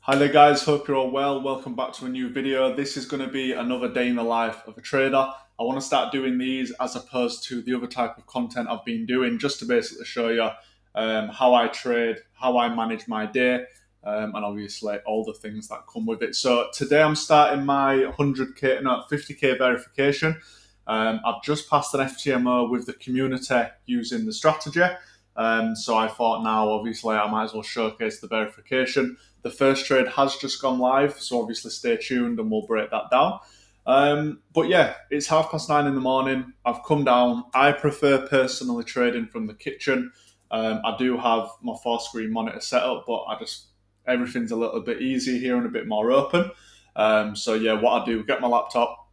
Hi there guys, hope you're all well. Welcome back to a new video. This is going to be another day in the life of a trader. I want to start doing these as opposed to the other type of content I've been doing, just to basically show you how I trade, how I manage my day, and obviously all the things that come with it. So today I'm starting my 50k verification. I've just passed an FTMO with the community using the strategy. So I thought now, obviously, I might as well showcase the verification. The first trade has just gone live, so obviously stay tuned and we'll break that down. But yeah, it's 9:30 in the morning. I've come down. I prefer personally trading from the kitchen. I do have my 4-screen monitor set up, but everything's a little bit easier here and a bit more open. So yeah, what I do, get my laptop,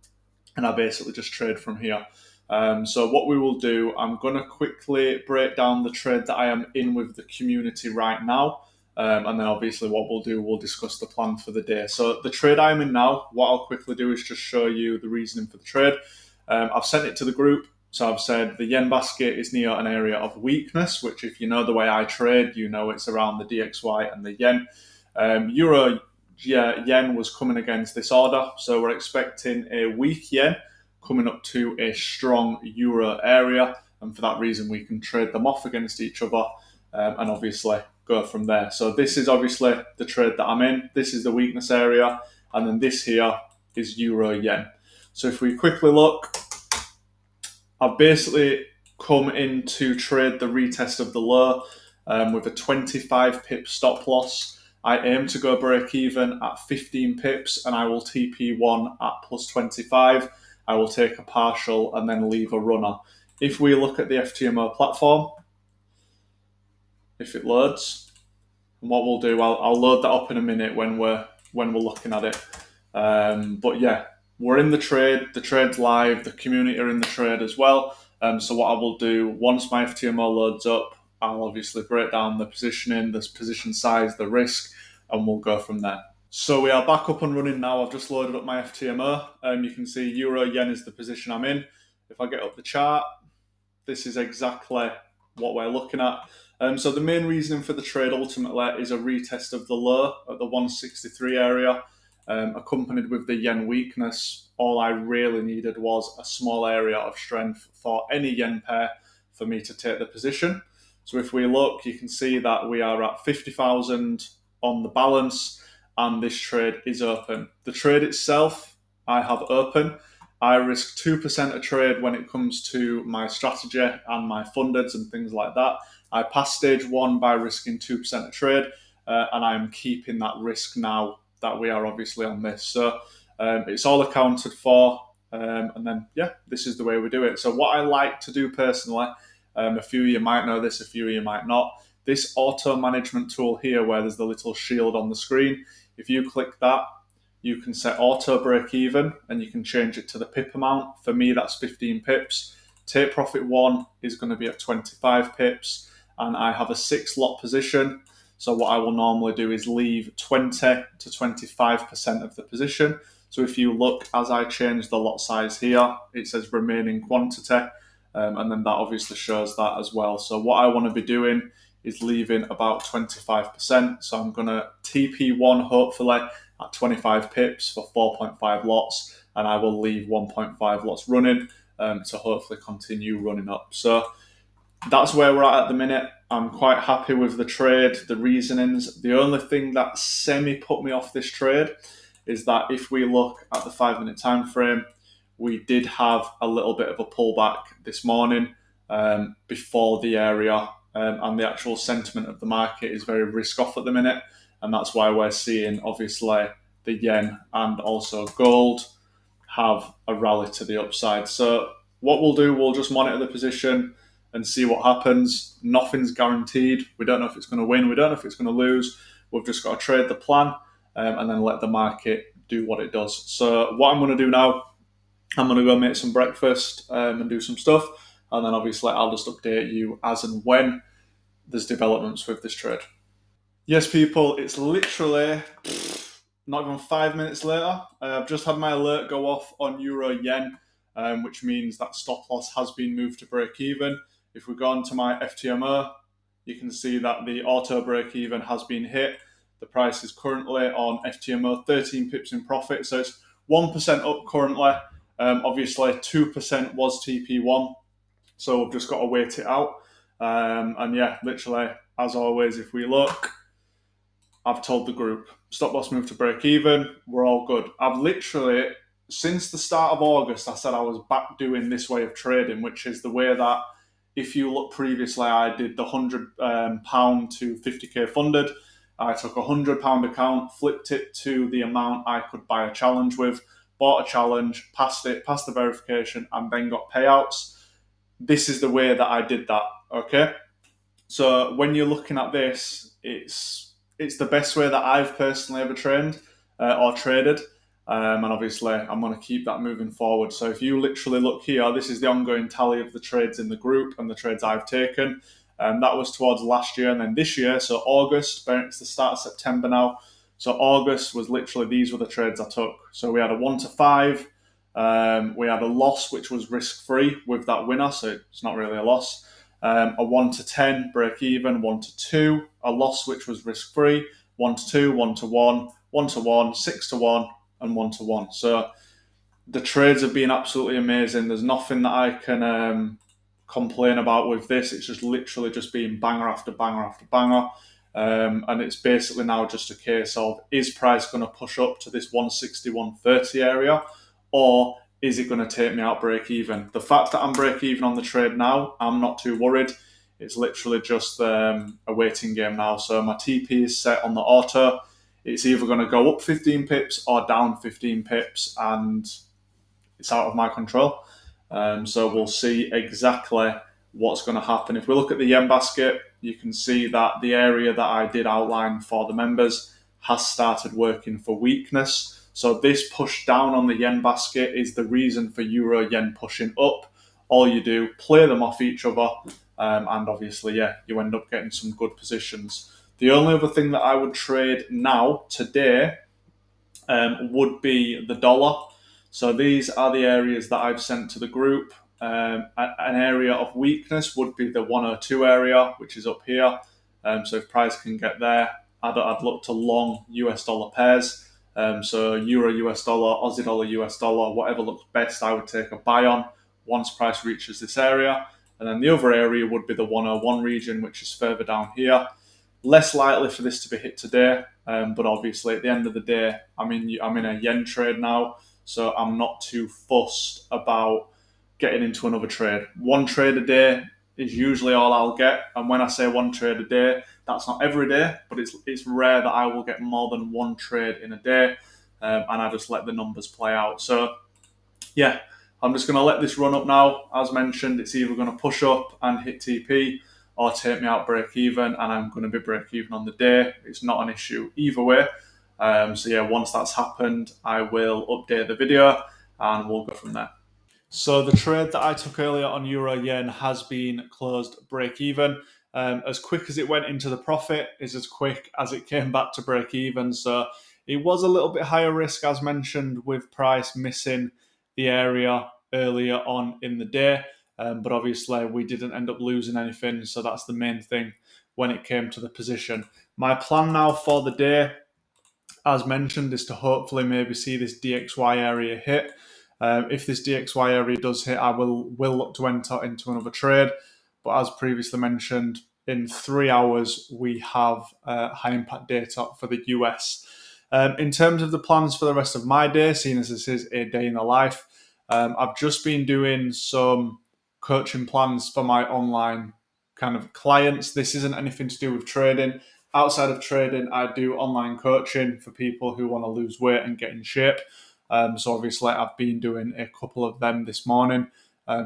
and I basically just trade from here. So what we will do, I'm going to quickly break down the trade that I am in with the community right now. And then obviously what we'll do, we'll discuss the plan for the day. So the trade I'm in now, what I'll quickly do is just show you the reasoning for the trade. I've sent it to the group. So I've said the yen basket is near an area of weakness, which if you know the way I trade, you know it's around the DXY and the yen. Euro yen was coming against this order. So we're expecting a weak yen coming up to a strong euro area. And for that reason, we can trade them off against each other and obviously go from there. So this is obviously the trade that I'm in. This is the weakness area. And then this here is euro yen. So if we quickly look, I've basically come in to trade the retest of the low with a 25 pip stop loss. I aim to go break even at 15 pips and I will TP1 at plus 25. I will take a partial and then leave a runner. If we look at the FTMO platform, if it loads, and what we'll do, I'll load that up in a minute when we're looking at it. But yeah, we're in the trade. The trade's live. The community are in the trade as well. So what I will do, once my FTMO loads up, I'll obviously break down the positioning, the position size, the risk, and we'll go from there. So we are back up and running now. I've just loaded up my FTMO. You can see euro yen is the position I'm in. If I get up the chart, this is exactly what we're looking at. So the main reason for the trade ultimately is a retest of the low at the 163 area, accompanied with the yen weakness. All I really needed was a small area of strength for any yen pair for me to take the position. So if we look, you can see that we are at 50,000 on the balance, and this trade is open. The trade itself, I have open. I risk 2% a trade when it comes to my strategy and my fundeds and things like that. I passed stage 1 by risking 2% a trade, and I'm keeping that risk now that we are obviously on this. So it's all accounted for, and then, yeah, this is the way we do it. So what I like to do personally, a few of you might know this, a few of you might not, this auto management tool here where there's the little shield on the screen, if you click that, you can set auto break even and you can change it to the pip amount. For me, that's 15 pips. Take profit 1 is going to be at 25 pips, and I have a 6 lot position. So what I will normally do is leave 20 to 25% of the position. So if you look, as I change the lot size here, it says remaining quantity, and then that obviously shows that as well. So what I want to be doing is leaving about 25%. So I'm going to TP1 hopefully at 25 pips for 4.5 lots, and I will leave 1.5 lots running to hopefully continue running up. So that's where we're at the minute. I'm quite happy with the trade, the reasonings. The only thing that semi put me off this trade is that if we look at the 5-minute time frame, we did have a little bit of a pullback this morning before the area, and the actual sentiment of the market is very risk off at the minute, and that's why we're seeing obviously the yen and also gold have a rally to the upside. So what we'll do, we'll just monitor the position and see what happens. Nothing's guaranteed. We don't know if it's going to win. We don't know if it's going to lose. We've just got to trade the plan and then let the market do what it does. So what I'm going to do now, I'm going to go make some breakfast and do some stuff. And then obviously I'll just update you as and when there's developments with this trade. Yes, people, it's literally not even 5 minutes later. I've just had my alert go off on euro yen, which means that stop loss has been moved to break even. If we go on to my FTMO, you can see that the auto break even has been hit. The price is currently on FTMO 13 pips in profit, so it's 1% up currently. Obviously, 2% was TP1, so we've just got to wait it out. And yeah, literally, as always, if we look, I've told the group, stop loss move to break even, we're all good. I've literally, since the start of August, I said I was back doing this way of trading, which is the way that, if you look previously, I did the £100 to 50k funded. I took a £100 account, flipped it to the amount I could buy a challenge with, bought a challenge, passed it, passed the verification, and then got payouts. This is the way that I did that, okay? So when you're looking at this, it's the best way that I've personally ever trained or traded. And obviously, I'm going to keep that moving forward. So if you literally look here, this is the ongoing tally of the trades in the group and the trades I've taken. That was towards last year and then this year. So August, it's the start of September now. So August was literally, these were the trades I took. So we had a 1 to 5. We had a loss, which was risk-free with that winner. So it's not really a loss. A 1 to 10, break even, 1 to 2, a loss which was risk free, 1 to 2, 1 to 1, 1 to 1, 6 to 1, and 1 to 1. So the trades have been absolutely amazing. There's nothing that I can complain about with this. It's just literally just been banger after banger after banger. And it's basically now just a case of, is price going to push up to this 160, 130 area, or is it going to take me out break even? The fact that I'm break even on the trade now, I'm not too worried. It's literally just a waiting game now. So my TP is set on the auto. It's either going to go up 15 pips or down 15 pips, and it's out of my control. So we'll see exactly what's going to happen. If we look at the yen basket, you can see that the area that I did outline for the members has started working for weakness. So this push down on the yen basket is the reason for euro yen pushing up. All you do, play them off each other, and obviously, yeah, you end up getting some good positions. The only other thing that I would trade now, today, would be the dollar. So these are the areas that I've sent to the group. An area of weakness would be the 102 area, which is up here. So if price can get there, I'd look to long US dollar pairs. So Euro US dollar, Aussie dollar US dollar, whatever looks best, I would take a buy on once price reaches this area. And then the other area would be the 101 region, which is further down here. Less likely for this to be hit today, but obviously at the end of the day, I'm in a yen trade now, so I'm not too fussed about getting into another trade. One trade a day is usually all I'll get, and when I say one trade a day, that's not every day, but it's rare that I will get more than one trade in a day, and I just let the numbers play out. So yeah, I'm just going to let this run up now. As mentioned, it's either going to push up and hit TP or take me out break even, and I'm going to be break even on the day. It's not an issue either way. So yeah, once that's happened, I will update the video and we'll go from there. So the trade that I took earlier on Euro Yen has been closed break even. As quick as it went into the profit is as quick as it came back to break even. So it was a little bit higher risk, as mentioned, with price missing the area earlier on in the day. But obviously we didn't end up losing anything. So that's the main thing when it came to the position. My plan now for the day, as mentioned, is to hopefully maybe see this DXY area hit. If this DXY area does hit, I will look to enter into another trade. But as previously mentioned, in 3 hours, we have high impact data for the US. In terms of the plans for the rest of my day, seeing as this is a day in the life, I've just been doing some coaching plans for my online kind of clients. This isn't anything to do with trading. Outside of trading, I do online coaching for people who want to lose weight and get in shape. So obviously I've been doing a couple of them this morning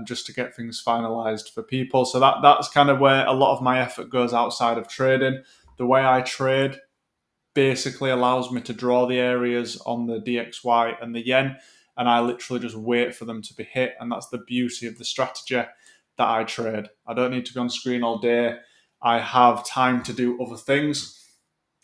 just to get things finalized for people. So that's kind of where a lot of my effort goes outside of trading. The way I trade basically allows me to draw the areas on the DXY and the yen, and I literally just wait for them to be hit. And that's the beauty of the strategy that I trade. I don't need to be on screen all day. I have time to do other things.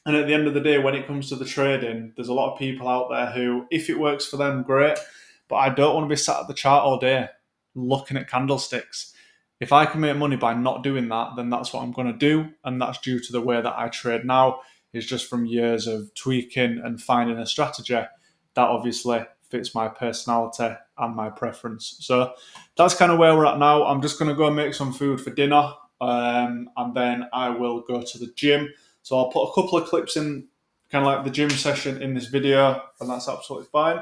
And at the end of the day, when it comes to the trading, there's a lot of people out there who, if it works for them, great. But I don't want to be sat at the chart all day looking at candlesticks. If I can make money by not doing that, then that's what I'm going to do. And that's due to the way that I trade now. It's just from years of tweaking and finding a strategy that obviously fits my personality and my preference. So that's kind of where we're at now. I'm just going to go and make some food for dinner, and then I will go to the gym. So I'll put a couple of clips in, kind of like the gym session in this video, and that's absolutely fine.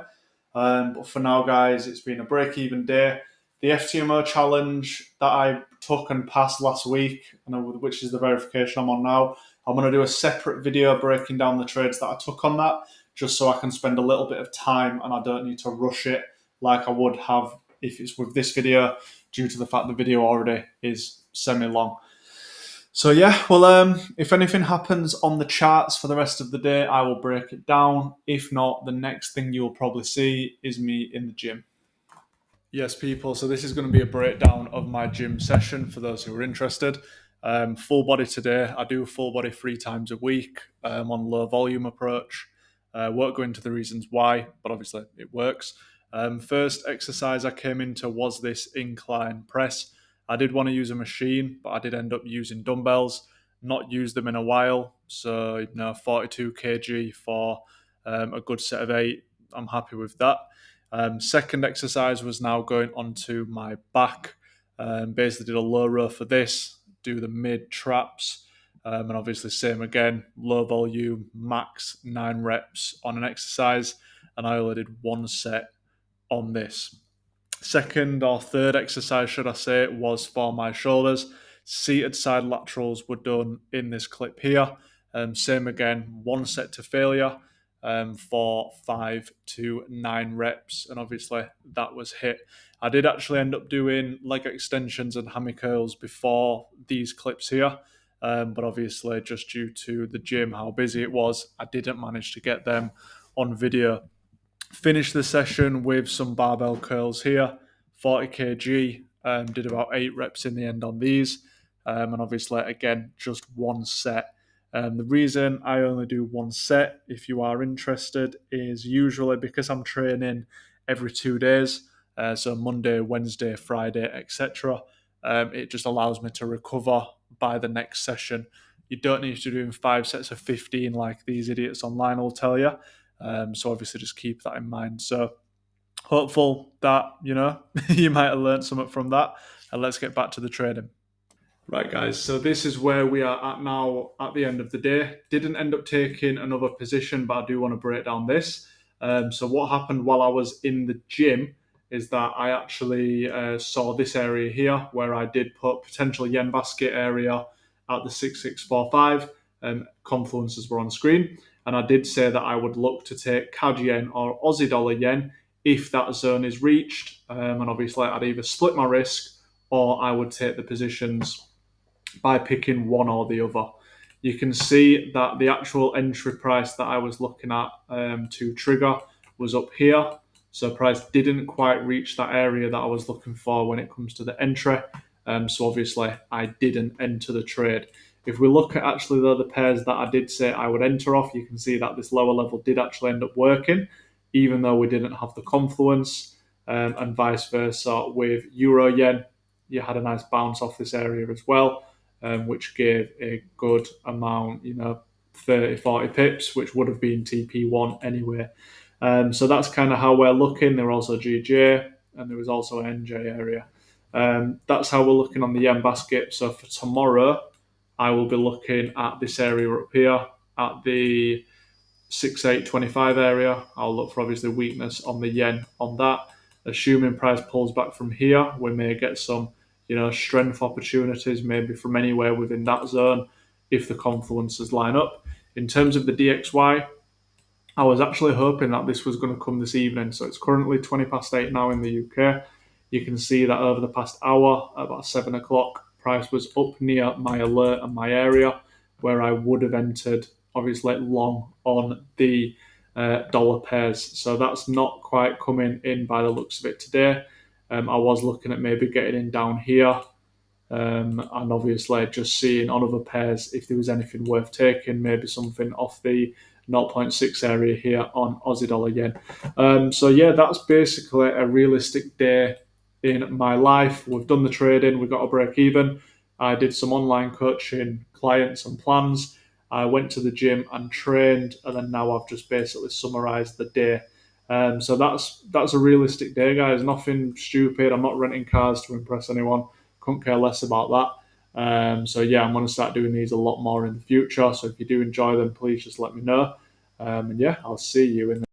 But for now, guys, it's been a break-even day. The FTMO challenge that I took and passed last week, which is the verification I'm on now, I'm going to do a separate video breaking down the trades that I took on that, just so I can spend a little bit of time and I don't need to rush it like I would have if it's with this video, due to the fact the video already is semi-long. So yeah, well, if anything happens on the charts for the rest of the day, I will break it down. If not, the next thing you'll probably see is me in the gym. Yes, people. So this is going to be a breakdown of my gym session for those who are interested. Full body today. I do full body 3 times a week on low volume approach. Won't go into the reasons why, but obviously it works. First exercise I came into was this incline press. I did want to use a machine, but I did end up using dumbbells. Not used them in a while, so 42 kg for a good set of 8. I'm happy with that. Second exercise was now going onto my back. Basically did a low row for this, do the mid traps, and obviously same again, low volume, max 9 reps on an exercise, and I only did 1 set on this. Second or third exercise, should I say, was for my shoulders. Seated side laterals were done in this clip here. Same again, 1 set to failure for 5 to 9 reps. And obviously that was hit. I did actually end up doing leg extensions and hammy curls before these clips here. But obviously just due to the gym, how busy it was, I didn't manage to get them on video. Finished the session with some barbell curls here, 40 kg, did about 8 reps in the end on these, and obviously again just 1 set. The reason I only do 1 set, if you are interested, is usually because I'm training every 2 days, so Monday, Wednesday, Friday, etc. It just allows me to recover by the next session. You don't need to do 5 sets of 15 like these idiots online will tell you. So obviously just keep that in mind. So hopeful that, you might have learned something from that. And let's get back to the training. Right, guys, so this is where we are at now at the end of the day. Didn't end up taking another position, but I do want to break down this. So what happened while I was in the gym is that I actually saw this area here where I did put potential yen basket area at the 6645. Confluences were on screen. And I did say that I would look to take CAD yen or Aussie dollar yen if that zone is reached. And obviously I'd either split my risk or I would take the positions by picking one or the other. You can see that the actual entry price that I was looking at to trigger was up here. So price didn't quite reach that area that I was looking for when it comes to the entry. So obviously I didn't enter the trade. If we look at actually the other pairs that I did say I would enter off, you can see that this lower level did actually end up working, even though we didn't have the confluence, and vice versa with Euro Yen. You had a nice bounce off this area as well, which gave a good amount, 30, 40 pips, which would have been TP1 anyway. So that's kind of how we're looking. There were also GJ and there was also an NJ area. That's how we're looking on the yen basket. So for tomorrow, I will be looking at this area up here at the 6825 area. I'll look for obviously weakness on the yen on that. Assuming price pulls back from here, we may get some, strength opportunities maybe from anywhere within that zone if the confluences line up. In terms of the DXY, I was actually hoping that this was going to come this evening. So it's currently 20 past 8 now in the UK. You can see that over the past hour, about 7 o'clock, price was up near my alert and my area where I would have entered, obviously, long on the dollar pairs. So that's not quite coming in by the looks of it today. I was looking at maybe getting in down here, and obviously just seeing on other pairs if there was anything worth taking, maybe something off the 0.6 area here on Aussie dollar yen. So yeah, that's basically a realistic day in my life. We've done the trading, we've got a break even. I did some online coaching, clients and plans, I went to the gym and trained, and then now I've just basically summarised the day. So that's a realistic day, guys. Nothing stupid. I'm not renting cars to impress anyone. Couldn't care less about that. So yeah, I'm going to start doing these a lot more in the future. So if you do enjoy them, please just let me know. And yeah, I'll see you in the